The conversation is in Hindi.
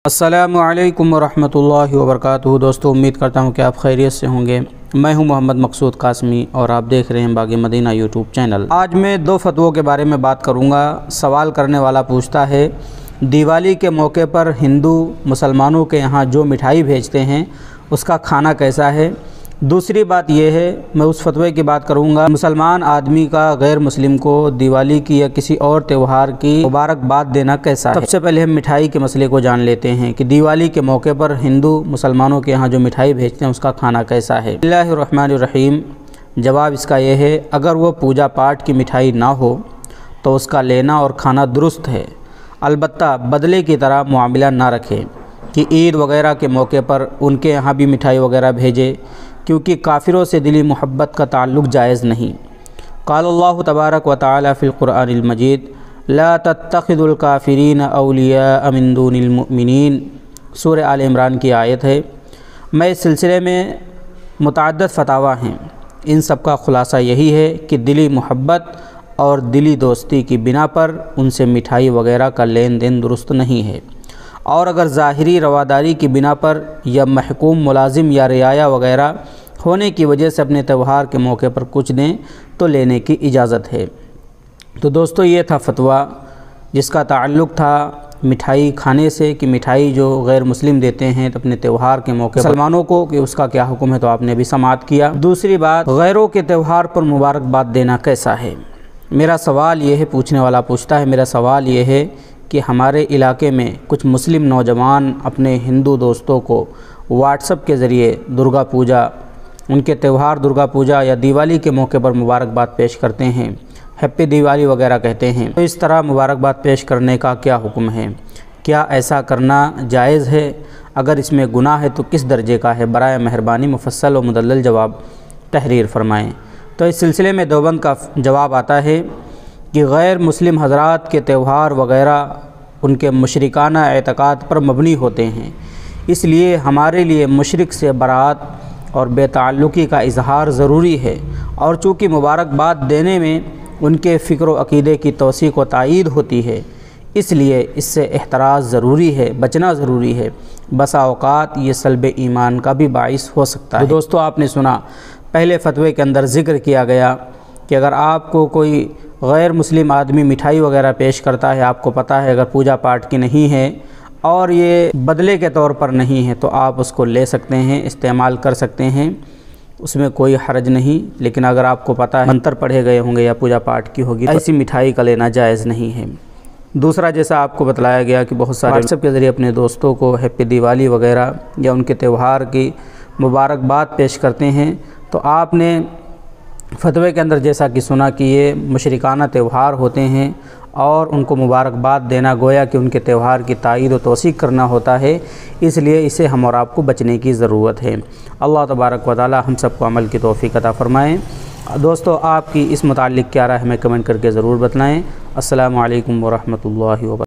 अस्सलामु अलैकुम वरहमतुल्लाहि वबरकातुहू। दोस्तों, उम्मीद करता हूँ कि आप खैरियत से होंगे। मैं हूँ मोहम्मद मकसूद कासमी और आप देख रहे हैं बाग़ मदीना यूट्यूब चैनल। आज मैं दो फतवों के बारे में बात करूँगा। सवाल करने वाला पूछता है, दिवाली के मौके पर हिंदू मुसलमानों के यहाँ जो मिठाई भेजते हैं उसका खाना कैसा है। दूसरी बात यह है, मैं उस फतवे की बात करूंगा, मुसलमान आदमी का गैर मुस्लिम को दिवाली की या किसी और त्यौहार की मुबारकबाद देना कैसा है। सबसे पहले हम मिठाई के मसले को जान लेते हैं कि दिवाली के मौके पर हिंदू मुसलमानों के यहाँ जो मिठाई भेजते हैं उसका खाना कैसा है। बिस्मिल्लाहिर्रहमानिर्रहीम। जवाब इसका यह है, अगर वो पूजा पाठ की मिठाई ना हो तो उसका लेना और खाना दुरुस्त है। अलबत्ता बदले की तरह मुआमिला ना रखें कि ईद वगैरह के मौके पर उनके यहाँ भी मिठाई वगैरह भेजे, क्योंकि काफिरों से दिली मोहब्बत का ताल्लुक़ जायज़ नहीं। क़ालल्लाहु तबारक व तआला फ़िल क़ुरआनिल मजीद, ला तत्तख़िज़ुल काफ़िरीन औलिया मिन दूनिल मुमिनीन। सूरह आल इमरान की आयत है। मैं इस सिलसिले में मुतअद्दिद फ़तावा हैं, इन सब का ख़ुलासा यही है कि दिली मोहब्बत और दिली दोस्ती की बिना पर उनसे मिठाई वगैरह का लेन देन दुरुस्त नहीं है, और अगर ज़ाहिरी रवादारी की बिना पर या महकूम मुलाजिम या रियाया वगैरह होने की वजह से अपने त्यौहार के मौके पर कुछ दें तो लेने की इजाज़त है। तो दोस्तों, ये था फतवा जिसका ताल्लुक़ था मिठाई खाने से, कि मिठाई जो गैर मुस्लिम देते हैं तो अपने त्यौहार के मौके पर मुसलमानों को, कि उसका क्या हुक्म है, तो आपने भी समाअत किया। दूसरी बात, गैरों के त्यौहार पर मुबारकबाद देना कैसा है। मेरा सवाल ये है, पूछने वाला पूछता है, मेरा सवाल ये है कि हमारे इलाके में कुछ मुस्लिम नौजवान अपने हिंदू दोस्तों को व्हाट्सएप के ज़रिए दुर्गा पूजा, उनके त्यौहार दुर्गा पूजा या दिवाली के मौके पर मुबारकबाद पेश करते हैं, हैप्पी दिवाली वगैरह कहते हैं। तो इस तरह मुबारकबाद पेश करने का क्या हुक्म है, क्या ऐसा करना जायज़ है? अगर इसमें गुनाह है तो किस दर्जे का है? बराए मेहरबानी मुफस्सल व मुदल्लल जवाब तहरीर फरमाएँ। तो इस सिलसिले में देवबंद का जवाब आता है कि गैर मुस्लिम हज़रात के त्यौहार वगैरह उनके मुशरिकाना एतक़ाद पर मबनी होते हैं, इसलिए हमारे लिए मुशरिक से बरात और बेताल्लुक़ी का इजहार ज़रूरी है। और चूँकि मुबारकबाद देने में उनके फ़िक्र व अक़ीदे की तौसीक़ व तायीद होती है, इसलिए इससे एहतराज़ ज़रूरी है, बचना ज़रूरी है। बसा औक़ात ये सल्ब ईमान का भी बाइस हो सकता है। तो दोस्तों, आपने सुना, पहले फ़तवे के अंदर ज़िक्र किया गया कि अगर आपको कोई गैर मुस्लिम आदमी मिठाई वगैरह पेश करता है, आपको पता है अगर पूजा पाठ की नहीं है और ये बदले के तौर पर नहीं है, तो आप उसको ले सकते हैं, इस्तेमाल कर सकते हैं, उसमें कोई हरज नहीं। लेकिन अगर आपको पता है मंत्र पढ़े गए होंगे या पूजा पाठ की होगी, तो ऐसी मिठाई का लेना जायज़ नहीं है। दूसरा, जैसा आपको बतलाया गया कि बहुत सारे व्हाट्सएप के ज़रिए अपने दोस्तों को हैप्पी दिवाली वगैरह या उनके त्यौहार की मुबारकबाद पेश करते हैं, तो आपने फतवे के अंदर जैसा कि सुना कि ये मुशरिकाना त्यौहार होते हैं और उनको मुबारकबाद देना गोया कि उनके त्यौहार की तायीद व तौसीक़ करना होता है, इसलिए इसे हम और आपको बचने की ज़रूरत है। अल्लाह तबारक व तआला हम सबको अमल की तौफ़ीक़ अता फ़रमाएँ। दोस्तों, आपकी इस मुताल्लिक़ क्या राय हमें कमेंट करके ज़रूर बतलाएँ। अस्सलामु अलैकुम व रहमतुल्लाहि व बरकातुहू।